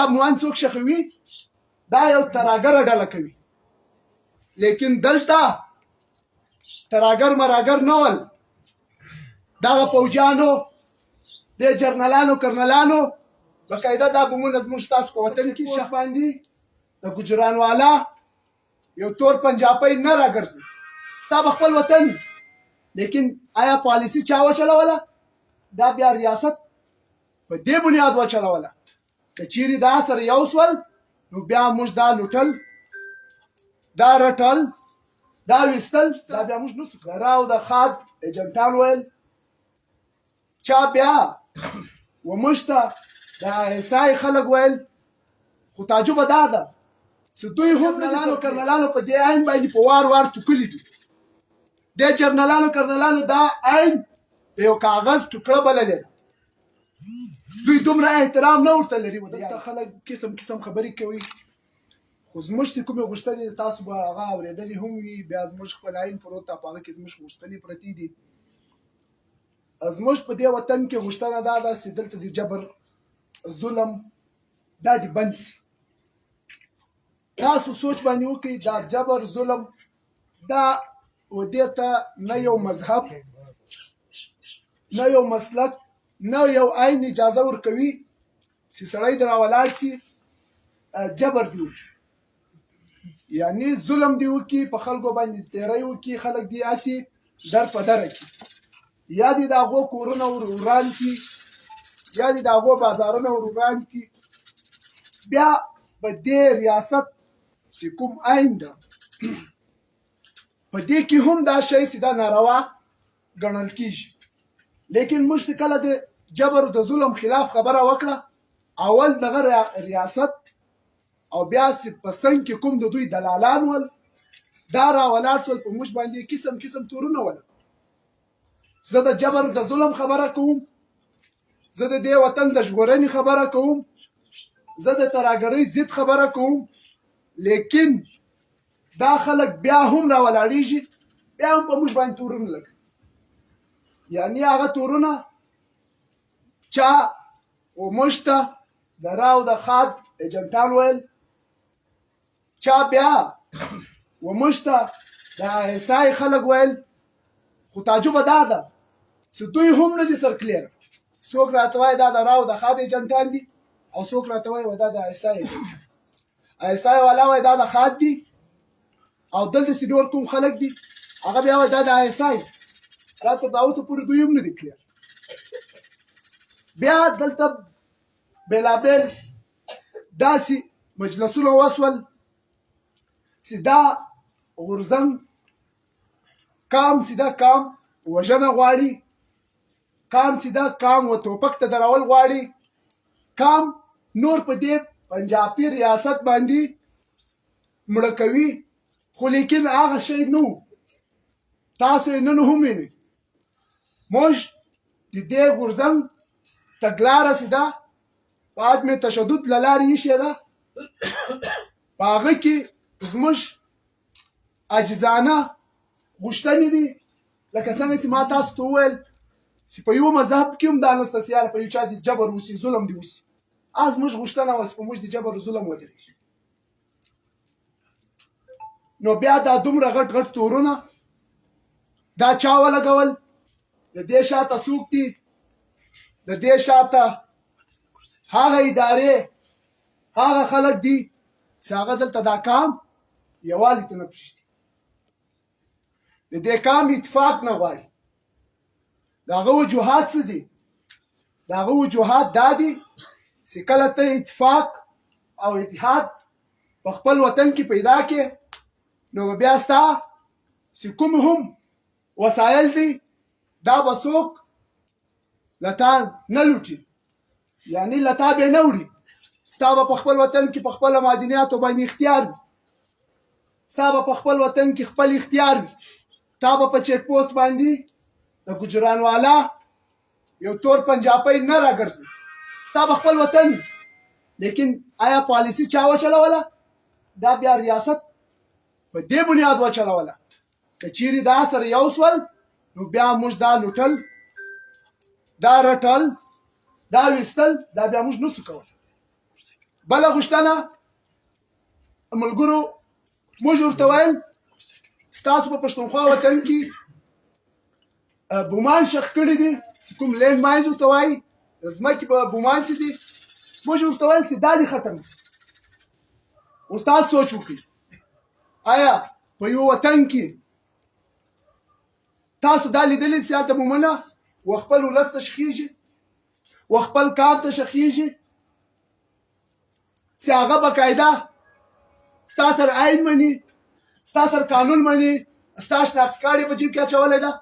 دا موان څوک شخوي دا یو تراګر ډله کوي لیکن دلته تراګر مراګر نه ول دغه پوجانو د جرنالانو کرنلانو بقاعده دا بمونه زموږ ستاسو په وطن کې شخ باندې د ګجرانوالا یو تور پنجابی نه راګرځي ستا په خپل وطن لیکن آیا پالیسی چا وچلوله دا بیا ریاست په دې بنیاد وچلوله که چیرې دا سره یو سول نو بیا موږ دا لوټل دا رټل دا ویستل دا بیا موږ نسو راو د خاد ایجنټان ویل چا بیا وموږ ته د ایسای خلک ویل خو تعجبه دا ده چې دوی هم جرنالانو کرنلانو په دې عین باندې په وار وار ټوکلي دي د جرنالانو کرنلانو دا عین په یو کاغذ ټوکړه بللې ده دوی دومره احترام نه ورته لري دلته خلک قسم قسم خبرې کوي خو زموږ چې کومې غوښتنې تاسو به هغه اورېدلې هم وي بیا زموږ خپل عین پروت په هغه کې زموږ غوښتنې پرتې دي زموږ په دې وطن کې غوښتنه دا ده چې دلته د جبر ظلم دا دې بند شي تاسو سوچ باندې وکړئ دا جبر ظلم دا ودې ته نه یو مذهب نه یو مسلک نه یو عین اجازه ورکوي چې سړی در راولاړ شي جبر دی وکړي یعنی ظلم دی وکړي په خلکو باندې تیری وکړي خلک دی هسې در په دره کړي یا دې د هغو کورونه وران کړي یا دې د هغو بازارونه وران کړي بیا په دې ریاست چې کوم عین ده په دې کې هم دا شی چې دا ناروا ګڼل کېږي لیکن موږ چې کله د جبر د ظلم خلاف خبره وکړه اول دغه ریاست او بیا چې په څنګ کې کوم د دوی دلالان ول دا راولاړ شول په موږ باندې قسم قسم تورونه ول زه د جبر د ظلم خبره کوم زه د دې وطن د ژغورنې خبره کوم زه د تراګرۍ ضد خبره کوم لیکن دا خلک بیا هم راولاړېږي بیا هم په موږ باندې تورونه لګوي یعنی هغه تورونه چا و موږ ته د راو د خاد ایجنټان ویل چا بیا و موږ ته د ایسای خلک ویل خو تعجبه دا ده چې دوی هم نه دي سرکلیر څوک راته وایي دا د راو د خاد ایجنټان دي او څوک راته وایي دا د ایسای ایسای والا وایي دا د خاد دي او دلته چې ډور کوم خلک دي هغه بیا وایي دا د ایسای راته دا اوسه پورې دوی هم نه دي کلیر بیا دلته بېلابېل داسې مجلسونه وسول چې دا غورځنګ کام چې دا کام وژنه غواړي کام چې دا کام و توپک ته درول غواړي کام نور په دې پنجابي ریاست باندې مړه کوي خو لیکن هغه شی نه تاسو یې نن هم وینئ موږ د دې غورځنګ تګلاره چې ده په عدم تشدد له لارې ایښې ده په هغه کې زموږ عاجزانه غوښتنې دي لکه څنګه چې ما تاسو ته وویل چې په یو مذهب کې هم دا نشته چې په یو چا دې جبر وشي ظلم دې وشي زموږ غوښتنه وه چې په موږ د جبر ظلم ودرېږي نو بیا دا دومره غټ غټ تورونه دا چا ولګول د دې شاته څوک دي د دې شاته هغه ادارې هغه خلک دي چې هغه دلته دا کام یووالي ته نه پرېږدي د دې کام اتفاق نه غواړي د هغه وجوهات څه دي د هغه وجوهات دا دي چې کله ته اتفاق او اتحاد په خپل وطن کې پیدا کې نو بیا ستا چې کوم هم وسایل دي دا به څوک له تا نه لوټي یعنی له تا به نه وړي ستا به په خپل وطن کې په خپله معدنیاتو باندې اختیار وي ستا به په خپل وطن کې خپل اختیار وي تا به په چیک پوسټ باندې د ګجرانوالا یو تور پنجابی نه راګرځي ستا به خپل وطن لیکن آیا پالیسی چا وچلوله دا بیا ریاست په دې بنیاد وچلوله که چیرې دا سره یو سول نو بیا موږ دا لوټل دا رټل دا ویستل دا بیا موږ نسو کولی بله غوښتنه ملګرو موږ ورته ویل ستاسو په پښتونخوا وطن کې بومان شخ کړي دي چې کوم لینډ ماینز ورته وایي ځمکې په بومان سي دي موږ ورته ویل چې دا دې ختم شي اوس تاسو سوچ وکړئ آیا په یو وطن کې تاسو دا لیدلی چې هلته بومونه و خپل ولس ته شخیږي و خپل کار ته شخیږي چې هغه باقاعده ستا سره عین مني ستا سره قانون مني ستا شناخت کارت یې په جیب کې اچولی ده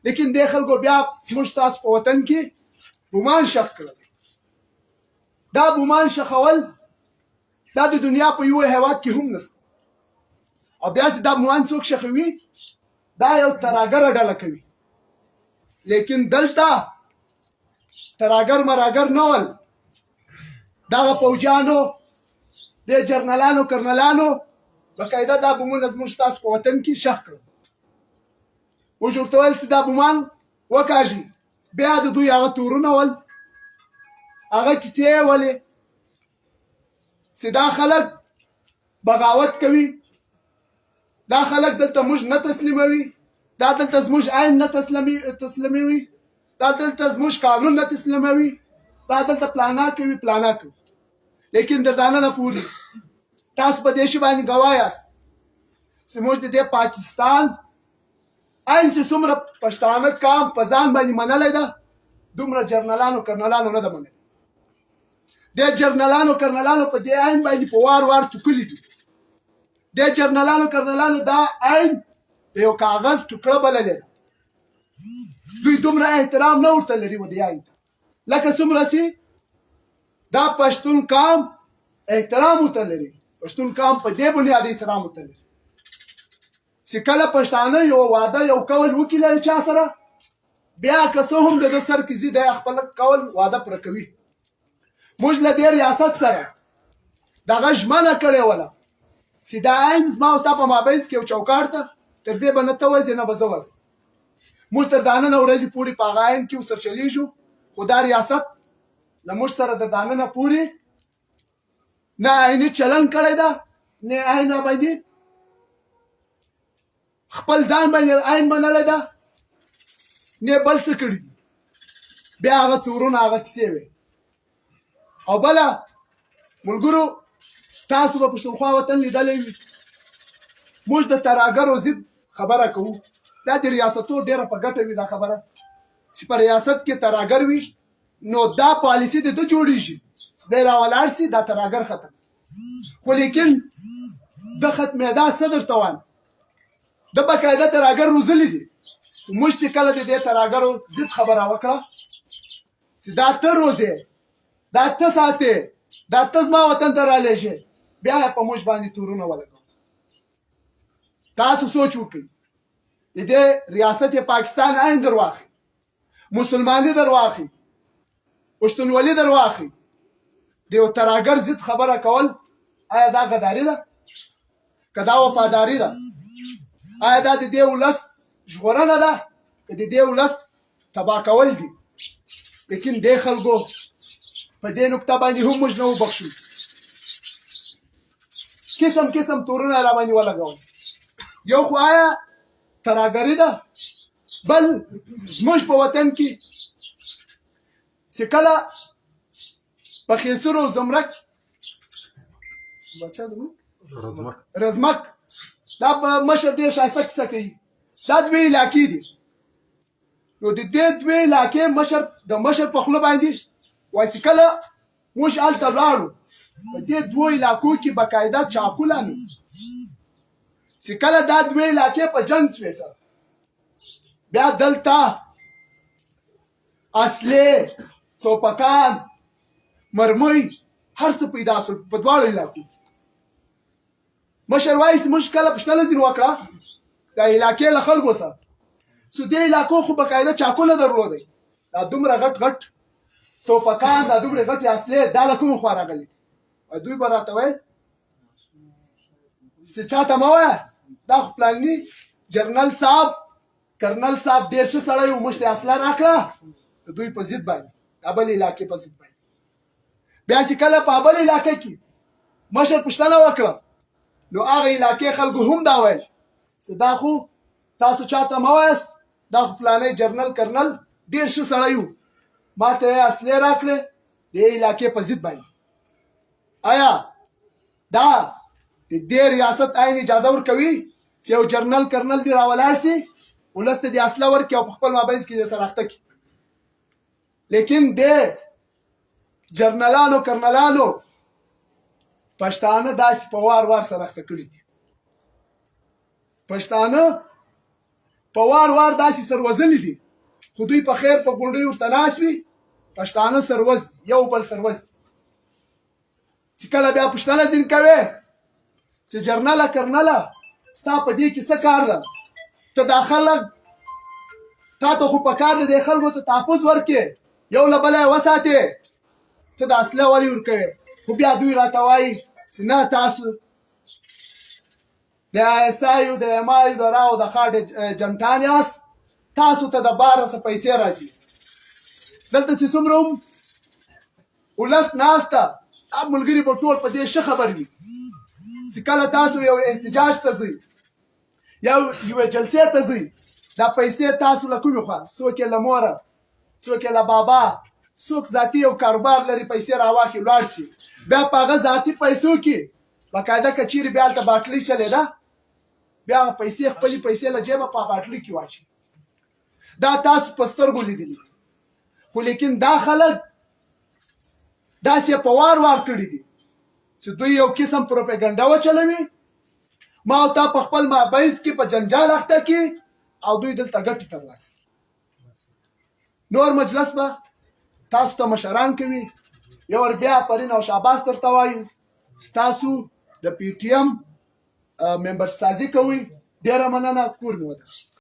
لیکن دې خلکو بیا زموږ ستاسو په وطن کې بومان شخ کړل دا بومان شخول دا د دنیا په یو هیواد کې هم نشته او بیا چې دا بومان څوک شخوي دا یو تراګره ډله کوي لیکن دلته تراګر مراګر نه ول دغه پوجانو د جرنلانو کرنلانو باقاعده دا بومونه زموږ ستاسو په وطن کې شخ کړل موږ ورته ویل چې دا بومان وکاږي بیا د دوی هغه تورونه ول هغه کیسې یې ولې چې دا خلک بغاوت کوي دا خلک دلته موږ نه تسلیموي دا دلته زموږ عین نه تسلیموي دا دلته زموږ قانون نه تسلیموي دا دلته پلانا کوي لیکن در دانه نه پوري تاسو په دې شی باندې ګواه یاست چې موږ د دې پاکستان عین چې څومره پښتانه کام په ځان باندې منلی ده دومره جرنلانو کرنلانو نه ده منلی د جرنلانو کرنلانو په دې عین باندې په وار وار ټوکلي دي د جرنلانو کرنلانو دا عین په یو کاغذ ټوکړه بللې ده دوی دومره احترام نه ورته لري و دې عین لکه څومره چې دا پښتون قام احترام ورته لري پښتون قام په دې بنیاد احترام ورته لري چې کله پښتانه یو واده یو کول وکړي له چا سره بیا که څه هم د ده سر کې ځي دی خپل کول واده پوره کوي موږ له دې ریاست سره دغه ژمنه کړې وله چې دا عین زما او ستا په مابینځ کې یو چوکاټ ته تر دې به نه ته وځې نه به زه وځم موږ تر دا نن ورځې پورې په هغه عین کې ورسره چلیږو خو دا ریاست له موږ سره د دا ننه پورې نه عیني چلن کړی ده نه عین باندې خپل ځان باندې عین منلی ده نه بل څه کړي دي بیا هغه تورونه هغه کیسې وې او بله ملګرو تاسو به پښتونخوا وطن لیدلی وي موږ د تراګرو ضد خبره کوو دا د ریاستو ډېره په ګټه وي دا خبره چې په ریاست کې تراګر وي نو دا پالیسي د ده جوړېږي چې دی راولاړ سي دا تراګر ختم خو لیکن د ختمېدا څه درته وایم د باقاعده تراګر روزلی دي موږ چې کله د دې تراګرو ضد خبره وکړه چې دا ته روزې دا ته ساتې دا ته زما وطن ته رالیږې بیا یې په موږ باندې تورونه ولګوه تاسو سوچ وکړئ د دې ریاست پاکستان عین در واخلي مسلماني در واخلي پښتونولي در واخلي د یو تراګر ضد خبره کول آیا دا غداري ده که دا وفاداري ده آیا دا د دې ولس ژغورنه ده که د دې ولس تباه کول دي لیکن دې خلکو په دې نکته باندې هم موږ نه وبخښو قسم قسم تورونه را باندې ولګول یو خو آیا تراګري ده بل زموږ په وطن کې چې کله په خیسرو زمرک رزمک دا په مشر ډېر ښایسته کیسه کوي دا دوې علاقې دي نو د دې دوې علاقې د مشر په خوله باندې وایي چې کله موږ هلته ولاړو په دې دوو علاقو کې باقاعده چاقولانو چې کله دا دوې علاقې په جنګ شوې سره بیا دلته اصلې توپکان مرمۍ هر څه پیدا شول په دواړو علاقو مشر وایي چې موږ کله پوښتنه ځینې وکړه دا علاقې له خلکو سره چې دې علاقو خو باقاعده چاقونه درلودی دا دومره غټ غټ توپکان دا دومره غټې اصلې دا له کومې خوا راغلي دوی به راته ویل چې چاته مه وایه دا خو پلاني جرنل صاحب کرنل صاحب ډېر ښه سړی و موږ ته اصله راکړه د دوی په ضد باندې دا بلې علاقې په ضد باندې بیا چې کله په بل علاقه کې مشر پوښتنه وکړه نو هغه علاقې خلکو هم دا ویل چې دا خو تاسو چاته مه وایاست دا خو فلانی جرنل کرنل ډېر ښه سړی و ما ته یې اصلې راکړې د دې علاقې په ضد باندې آیا دا د دې ریاست عین اجازه ورکوي چې یو جرنل کرنل دې راولاړ شي ولس ته دې اصله ورکړي او په خپل مابینځ کې دې سره اخته کړي لیکن دې جرنلانو کرنلانو پښتانه داسې په وار وار سره اخته کړي دي پښتانه په وار وار داسې سروزلي دي خو دوی په خیر په غونډۍ ورته ناست وي پښتانه سروز یو بل سروز چې کله بیا پوښتنه ځینې کوې چې جرنله کرنله ستا په دې کې څه کار ده ته دا خلک تا ته خو په کار دی دې خلکو ته تحفظ ورکړې یو له بله یې وساتې ته د اصله ولې ورکوې خو بیا دوی راته وایي چې نه تاسو د ایسایو د امایو د راو د خاډ جمټان یاست تاسو ته د 1200 پیسې راځي دلته چې څومره هم ولس ناسته دا ملګري به ټول په دې ښه خبر وي چې کله تاسو یو احتجاج ته ځئ یوې جلسې ته ځئ دا پیسې تاسو له کومې خوا څوک یې له موره څوک یې له بابا څوک ذاتي یو کاروبار لري پیسې راواخلي ولاړ شي بیا په هغه ذاتي پیسو کې باقاعده که چیرې بیا هلته باټلۍ چلېده بیا هغه پیسې خپلې پیسې له جیبه په باټلۍ کې واچوي دا تاسو په سترګو لیدلي خو لیکن دا خلک داسې په وار وار کړي دي چې دوی یو قسم پروپاګنډه وچلوي ما او تا په خپل مابینځ کې په جنجال اخته کړي او دوی دلته ګټې ترلاسه نور مجلس به تاسو ته مشران کوي یو ور بیا پرین او شاباس درته وایو تاسو د پی ټی ایم ممبر سازي کوي ډیره مننه کور مو ده